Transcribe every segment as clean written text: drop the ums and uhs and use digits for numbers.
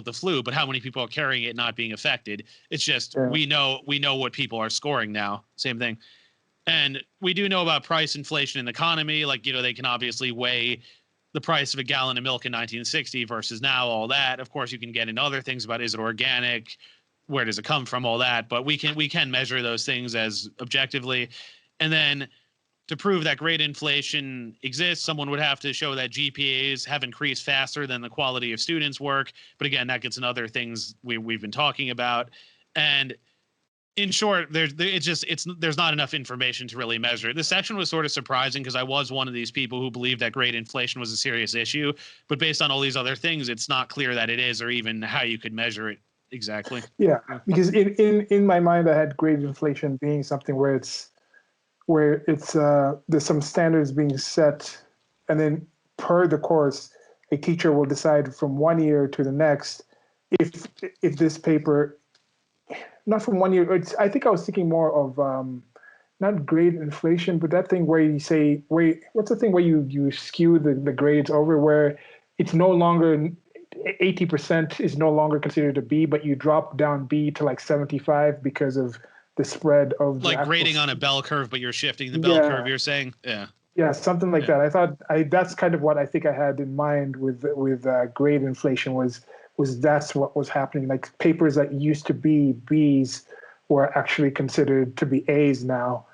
with the flu, but how many people are carrying it not being affected? It's just Yeah. we know what people are scoring now. Same thing. And we do know about price inflation in the economy. Like, they can obviously weigh the price of a gallon of milk in 1960 versus now, all that. Of course, you can get into other things about, is it organic? Where does it come from? All that. But we can measure those things as objectively. And then to prove that grade inflation exists, someone would have to show that GPAs have increased faster than the quality of students' work. But again, that gets into other things we've been talking about. And in short, there's not enough information to really measure it. This section was sort of surprising because I was one of these people who believed that grade inflation was a serious issue. But based on all these other things, it's not clear that it is, or even how you could measure it exactly. Yeah, because in my mind, I had grade inflation being something where it's there's some standards being set, and then per the course, a teacher will decide from one year to the next if this paper, not from one year. I think I was thinking more of not grade inflation, but that thing where you say, wait, what's the thing where you skew the grades over, where it's no longer 80% is no longer considered a B, but you drop down B to like 75 because of the spread of like grading on a bell curve, but you're shifting the bell curve. You're saying, yeah, something like that. I thought that's kind of what I think I had in mind with grade inflation was that's what was happening. Like papers that used to be Bs were actually considered to be As now.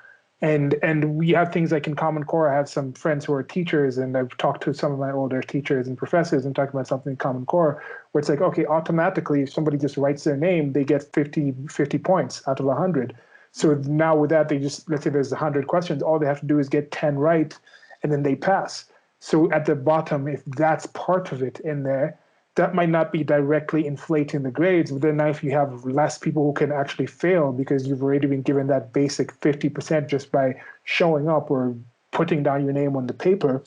And we have things like in Common Core. I have some friends who are teachers, and I've talked to some of my older teachers and professors and talking about something in Common Core where it's like, okay, automatically, if somebody just writes their name, they get 50 points out of 100. So now with that, they just, let's say there's 100 questions, all they have to do is get 10 right, and then they pass. So at the bottom, if that's part of it in there, that might not be directly inflating the grades, but then now if you have less people who can actually fail because you've already been given that basic 50% just by showing up or putting down your name on the paper,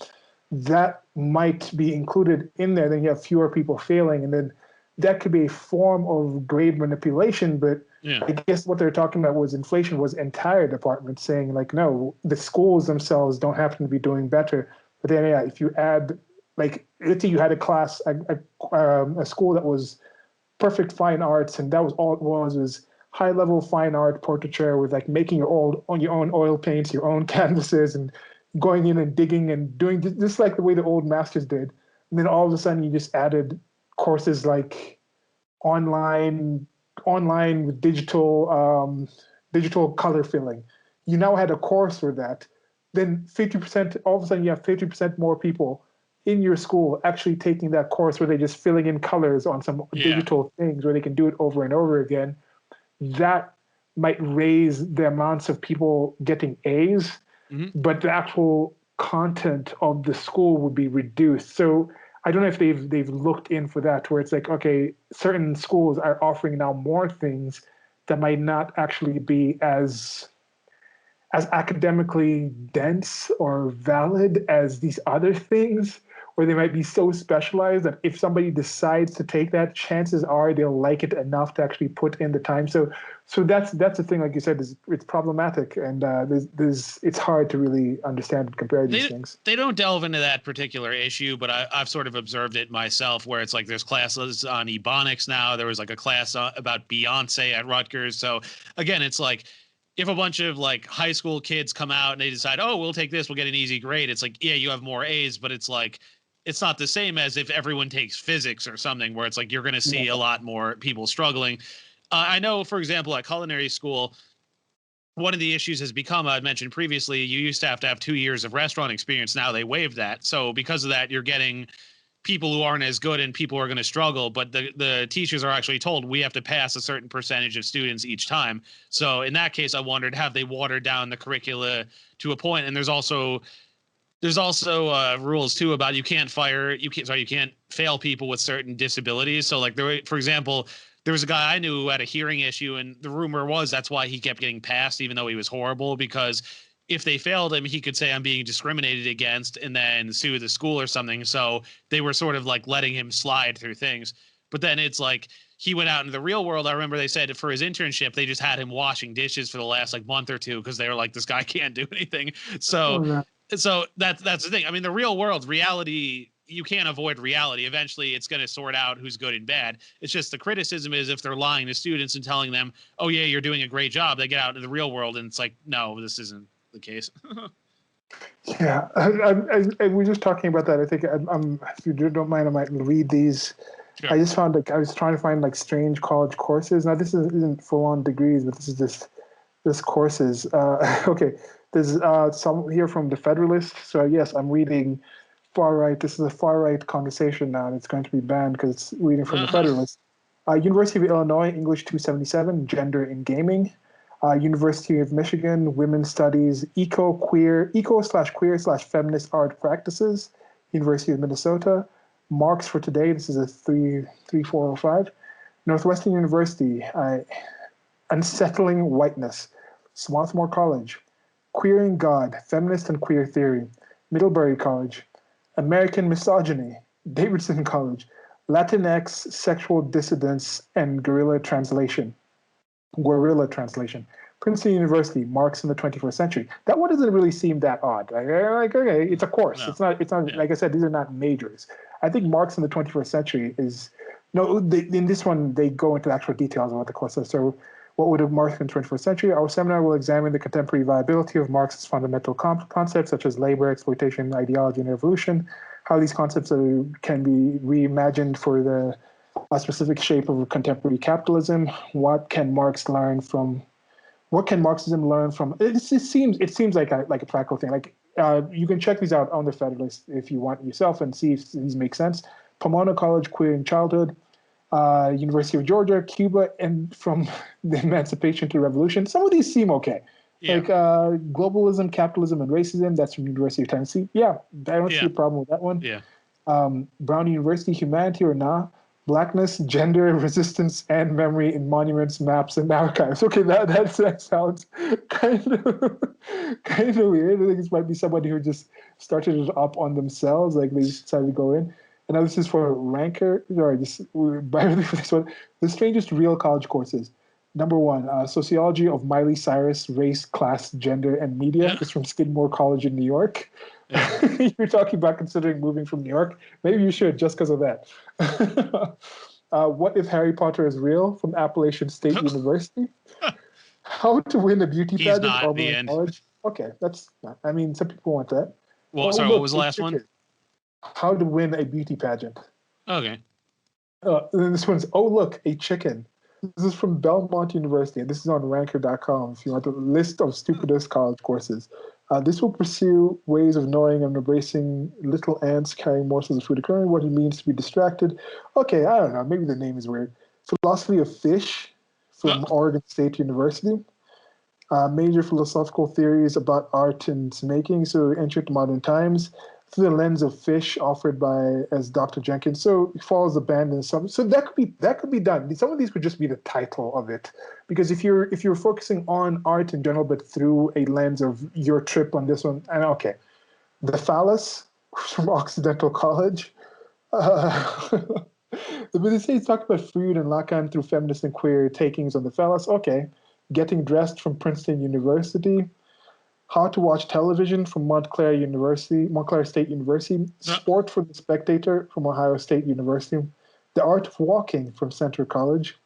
that might be included in there. Then you have fewer people failing, and then that could be a form of grade manipulation. But I guess what they're talking about was inflation was entire departments saying like, no, the schools themselves don't happen to be doing better. But then if you add, like, let's say you had a class, a school that was perfect fine arts, and that was all it was high level fine art portraiture with like making your own oil paints, your own canvases, and going in and digging and doing just like the way the old masters did. And then all of a sudden you just added courses like online with digital color filling. You now had a course for that. Then 50%, all of a sudden you have 50% more people in your school actually taking that course where they're just filling in colors on some digital things where they can do it over and over again. That might raise the amounts of people getting A's, but the actual content of the school would be reduced. So I don't know if they've looked in for that, where it's like, okay, certain schools are offering now more things that might not actually be as academically dense or valid as these other things, or they might be so specialized that if somebody decides to take that, chances are they'll like it enough to actually put in the time. So that's the thing, like you said, is it's problematic, and it's hard to really understand and compare these things. They don't delve into that particular issue, but I've sort of observed it myself, where it's like there's classes on Ebonics now. There was like a class about Beyonce at Rutgers. So again, it's like, if a bunch of like high school kids come out and they decide, oh, we'll take this, we'll get an easy grade. It's like, yeah, you have more A's, but it's like, it's not the same as if everyone takes physics or something, where it's like, you're going to see a lot more people struggling. I know, for example, at culinary school, one of the issues has become, I mentioned previously, you used to have 2 years of restaurant experience. Now they waived that. So because of that, you're getting people who aren't as good and people who are going to struggle, but the teachers are actually told we have to pass a certain percentage of students each time. So in that case, I wondered, have they watered down the curricula to a point? And there's also rules too about you can't fail people with certain disabilities. So like for example, there was a guy I knew who had a hearing issue, and the rumor was that's why he kept getting passed, even though he was horrible, because if they failed him, he could say I'm being discriminated against and then sue the school or something. So they were sort of like letting him slide through things. But then it's like he went out into the real world. I remember they said for his internship, they just had him washing dishes for the last like month or two because they were like, this guy can't do anything. So that's the thing. I mean, the real world reality you can't avoid reality. Eventually, it's going to sort out who's good and bad. It's just the criticism is if they're lying to students and telling them, "Oh yeah, you're doing a great job," they get out into the real world and it's like, no, this isn't the case. Yeah, I we're just talking about that. I think if you don't mind, I might read these. Sure. I just found I was trying to find strange college courses. Now this isn't full on degrees, but this is this courses. Okay, there's some here from the Federalist. So yes, I'm reading far right. This is a far right conversation now, and it's going to be banned because it's reading from the Federalist. University of Illinois, English 277, gender in gaming. University of Michigan, women's studies, eco/queer/feminist art practices. University of Minnesota, Marks for Today. This is a 3405. Northwestern University, Unsettling Whiteness. Swarthmore College, Queering God, Feminist and Queer Theory. Middlebury College, American Misogyny. Davidson College, Latinx Sexual Dissidence and Guerrilla Translation. Princeton University, Marx in the 21st Century. That one doesn't really seem that odd. Okay, it's a course. No. It's not. Yeah. Like I said, these are not majors. I think Marx in the 21st Century is in this one they go into actual details about the course. So, what would have Marx in the 21st century? Our seminar will examine the contemporary viability of Marx's fundamental concepts such as labor, exploitation, ideology, and revolution. How these concepts can be reimagined for a specific shape of contemporary capitalism. What can Marxism learn from? It seems like a practical thing. You can check these out on the Federalist if you want yourself and see if these make sense. Pomona College, Queer in Childhood, University of Georgia, Cuba, and from the Emancipation to Revolution. Some of these seem okay. Yeah. Globalism, Capitalism, and Racism. That's from University of Tennessee. Yeah, I don't see a problem with that one. Yeah. Brown University, Humanity or Nah. Blackness, Gender, Resistance, and Memory in Monuments, Maps, and Archives. Okay, that sounds kind of weird. I think this might be somebody who just started it up on themselves, like they just decided to go in. And now this is for Ranker. Sorry, for this one. The strangest real college courses. Number 1, Sociology of Miley Cyrus, Race, Class, Gender, and Media. It's from Skidmore College in New York. Yeah. You're talking about considering moving from New York. Maybe you should, just because of that. What if Harry Potter is real? From Appalachian State University. How to win a beauty pageant or in college. Okay, that's not. I mean, some people want that. Well, sorry, what was the last one? How to win a beauty pageant. Okay. And then this one's, a chicken. This is from Belmont University, and this is on ranker.com if you want a list of stupidest college courses. This will pursue ways of knowing and embracing little ants carrying morsels of food occurring, what it means to be distracted. Okay, I don't know. Maybe the name is weird. Philosophy of Fish from Oregon State University. Major philosophical theories about art and making, so ancient to modern times. Through the lens of fish, offered as Dr. Jenkins. So it follows the band and some. So that could be done. Some of these could just be the title of it, because if you're focusing on art in general, but through a lens of your trip on this one, and okay, the phallus from Occidental College. But they say it's talking about Freud and Lacan through feminist and queer takings on the phallus. Okay, getting dressed from Princeton University. How to watch television from Montclair State University. Sport for the Spectator from Ohio State University. The Art of Walking from Centre College.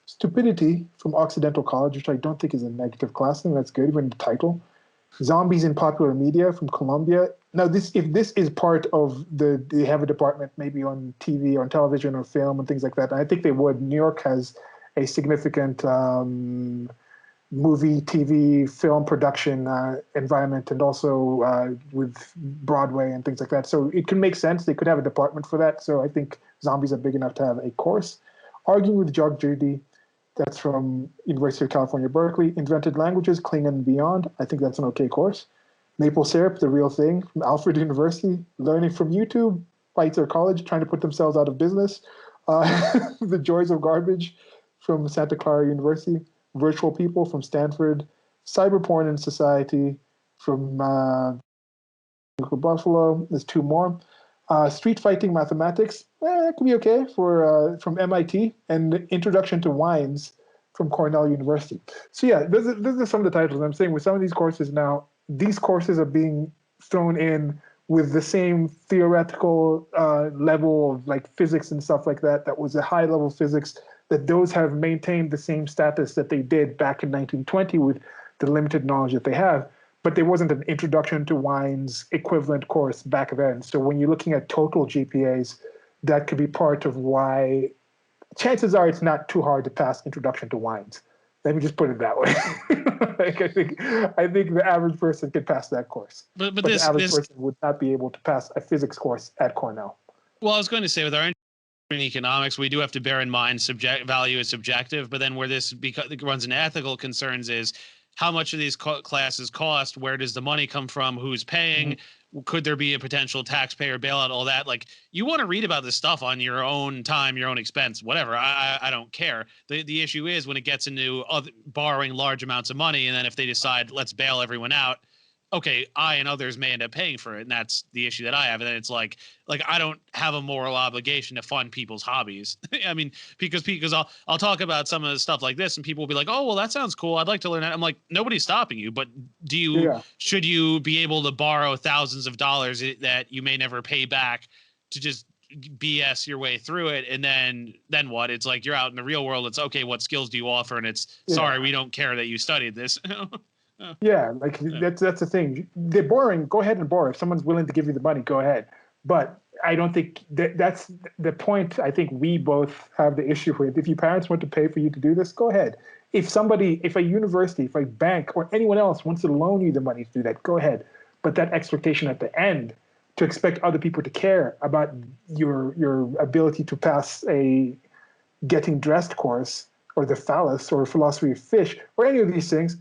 Stupidity from Occidental College, which I don't think is a negative class thing. That's good, even the title. Zombies in Popular Media from Columbia. Now, if this is part of they have a department maybe on TV, on television, or film and things like that. And I think they would. New York has a significant movie, TV, film production environment, and also with Broadway and things like that. So it can make sense. They could have a department for that. So I think zombies are big enough to have a course. Arguing with Jog Judy, that's from University of California, Berkeley. Invented Languages, Klingon and Beyond. I think that's an okay course. Maple Syrup, The Real Thing, from Alfred University. Learning from YouTube, White's College, trying to put themselves out of business. The Joys of Garbage from Santa Clara University. Virtual People from Stanford, Cyber Porn in Society from Buffalo. There's 2 more. Street Fighting Mathematics, it could be okay from MIT, and Introduction to Wines from Cornell University. So yeah, those are some of the titles. I'm saying with some of these courses now, these courses are being thrown in with the same theoretical level of like physics and stuff like that, that was a high level physics, that those have maintained the same status that they did back in 1920 with the limited knowledge that they have. But there wasn't an introduction to wines equivalent course back then. So when you're looking at total GPAs, that could be part of why chances are it's not too hard to pass introduction to wines. Let me just put it that way. Like I think the average person could pass that course, but the average person would not be able to pass a physics course at Cornell. Well, I was going to say with our in economics, we do have to bear in mind value is subjective, but then where this runs into ethical concerns is how much of these classes cost, where does the money come from, who's paying, could there be a potential taxpayer bailout, all that. Like, you want to read about this stuff on your own time, your own expense, whatever. I don't care. The issue is when it gets into borrowing large amounts of money, and then if they decide let's bail everyone out, okay, I and others may end up paying for it, and that's the issue that I have. And then it's like I don't have a moral obligation to fund people's hobbies. I mean, because I'll talk about some of the stuff like this, and people will be like, "Oh, well, that sounds cool. I'd like to learn that." I'm like, nobody's stopping you, but should you be able to borrow thousands of dollars that you may never pay back to just BS your way through it, and then what? It's like you're out in the real world. It's okay. What skills do you offer? And it's sorry, we don't care that you studied this. That's the thing. They're borrowing. Go ahead and borrow. If someone's willing to give you the money, go ahead. But I don't think that's the point. I think we both have the issue with. If your parents want to pay for you to do this, go ahead. If a university, if a bank, or anyone else wants to loan you the money to do that, go ahead. But that expectation at the end, to expect other people to care about your ability to pass a getting dressed course, or the phallus, or philosophy of fish, or any of these things.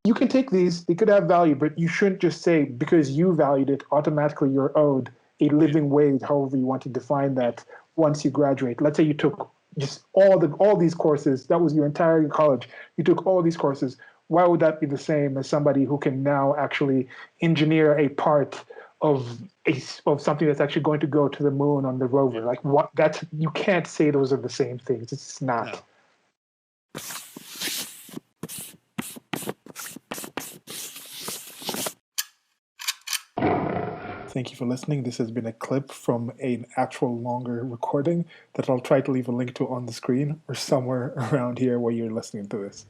You can take these, they could have value, but you shouldn't just say because you valued it, automatically you're owed a living wage, however you want to define that, once you graduate. Let's say you took just all these courses, that was your entire college, you took all these courses. Why would that be the same as somebody who can now actually engineer a part of something that's actually going to go to the moon on the rover? Like, you can't say those are the same things. It's not. No. Thank you for listening. This has been a clip from an actual longer recording that I'll try to leave a link to on the screen or somewhere around here where you're listening to this.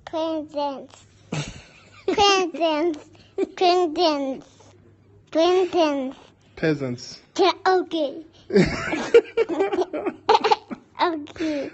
Presents. Presents. Presents. Presents. Peasants. Okay. Okay.